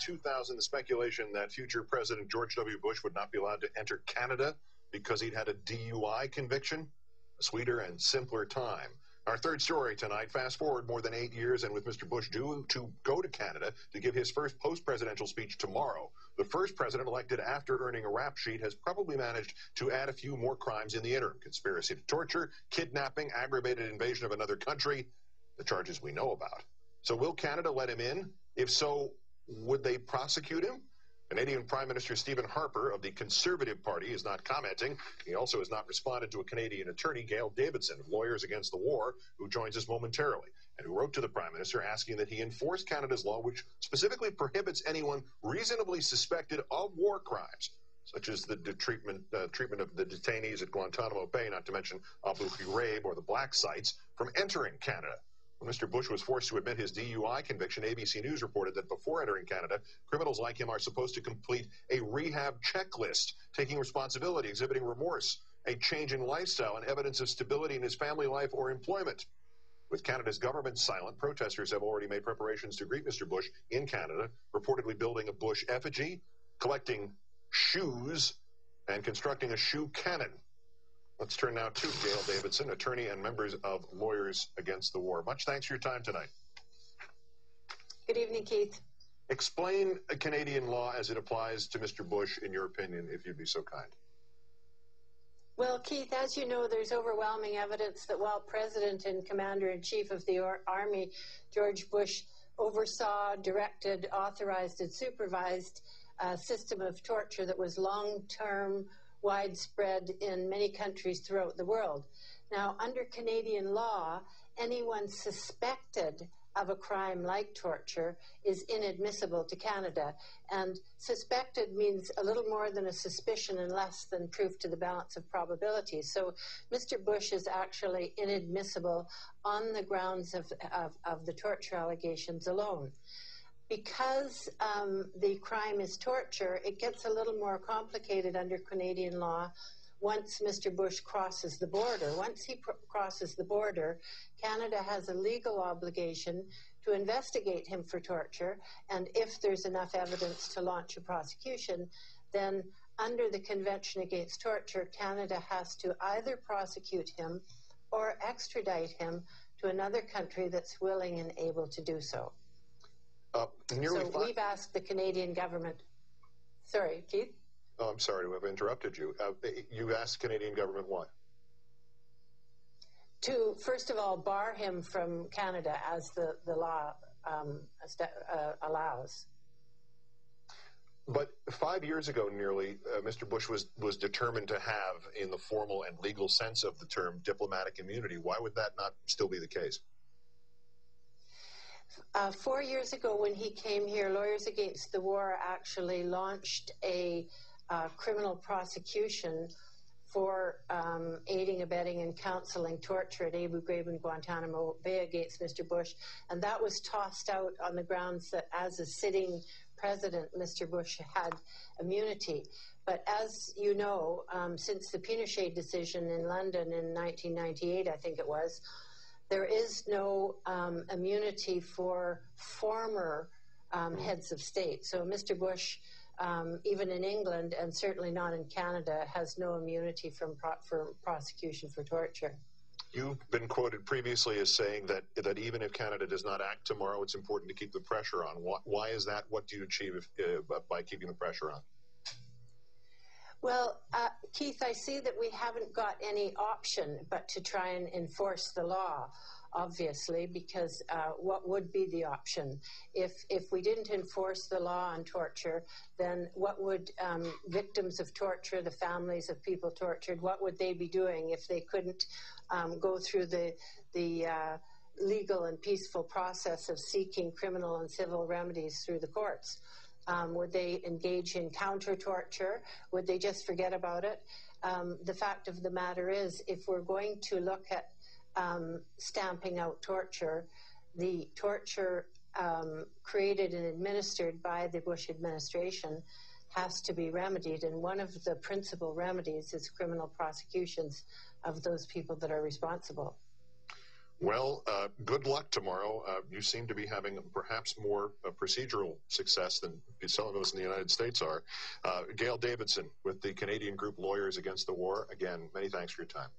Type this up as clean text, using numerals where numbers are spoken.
2000, the speculation that future President George W. Bush would not be allowed to enter Canada because he'd had a DUI conviction. A sweeter and simpler time. Our third story tonight, fast forward more than 8 years, and with Mr. Bush due to go to Canada to give his first post-presidential speech tomorrow, the first president elected after earning a rap sheet has probably managed to add a few more crimes in the interim. Conspiracy to torture, kidnapping, aggravated invasion of another country, the charges we know about. So will Canada let him in? If so, would they prosecute him? Canadian Prime Minister Stephen Harper of the Conservative Party is not commenting. He also has not responded to a Canadian attorney, Gail Davidson, of Lawyers Against the War, who joins us momentarily, and who wrote to the Prime Minister asking that he enforce Canada's law, which specifically prohibits anyone reasonably suspected of war crimes, such as the treatment of the detainees at Guantanamo Bay, not to mention Abu Ghraib or the black sites, from entering Canada. When Mr. Bush was forced to admit his DUI conviction, ABC News reported that before entering Canada, criminals like him are supposed to complete a rehab checklist, taking responsibility, exhibiting remorse, a change in lifestyle, and evidence of stability in his family life or employment. With Canada's government silent, protesters have already made preparations to greet Mr. Bush in Canada, reportedly building a Bush effigy, collecting shoes, and constructing a shoe cannon. Let's turn now to Gail Davidson, attorney and members of Lawyers Against the War. Much thanks for your time tonight. Good evening, Keith. Explain Canadian law as it applies to Mr. Bush, in your opinion, if you'd be so kind. Well, Keith, as you know, there's overwhelming evidence that while President and Commander-in-Chief of the Army, George Bush, oversaw, directed, authorized, and supervised a system of torture that was long-term, widespread in many countries throughout the world. Now, under Canadian law, anyone suspected of a crime like torture is inadmissible to Canada. And suspected means a little more than a suspicion and less than proof to the balance of probability. So Mr. Bush is actually inadmissible on the grounds of the torture allegations alone. Because the crime is torture, it gets a little more complicated under Canadian law once Mr. Bush crosses the border. Once he crosses the border, Canada has a legal obligation to investigate him for torture, and if there's enough evidence to launch a prosecution, then under the Convention Against Torture, Canada has to either prosecute him or extradite him to another country that's willing and able to do so. So we've asked the Canadian government. Sorry, Keith? Oh, I'm sorry to have interrupted you. You asked the Canadian government what? To, first of all, bar him from Canada as the law allows. But 5 years ago, nearly, Mr. Bush was determined to have, in the formal and legal sense of the term, diplomatic immunity. Why would that not still be the case? 4 years ago, when he came here, Lawyers Against the War actually launched a criminal prosecution for aiding, abetting, and counseling torture at Abu Ghraib and Guantanamo Bay against Mr. Bush. And that was tossed out on the grounds that as a sitting president, Mr. Bush had immunity. But as you know, since the Pinochet decision in London in 1998, I think it was, there is no immunity for former heads of state. So Mr. Bush, even in England, and certainly not in Canada, has no immunity from prosecution for torture. You've been quoted previously as saying that even if Canada does not act tomorrow, it's important to keep the pressure on. Why is that? What do you achieve by keeping the pressure on? Well, Keith, I see that we haven't got any option but to try and enforce the law, obviously, because what would be the option? If we didn't enforce the law on torture, then what would victims of torture, the families of people tortured, what would they be doing if they couldn't go through the legal and peaceful process of seeking criminal and civil remedies through the courts? Would they engage in counter-torture? Would they just forget about it? The fact of the matter is, if we're going to look at stamping out torture, the torture created and administered by the Bush administration has to be remedied, and one of the principal remedies is criminal prosecutions of those people that are responsible. Well, good luck tomorrow. You seem to be having perhaps more procedural success than some of us in the United States are. Gail Davidson with the Canadian group Lawyers Against the War. Again, many thanks for your time.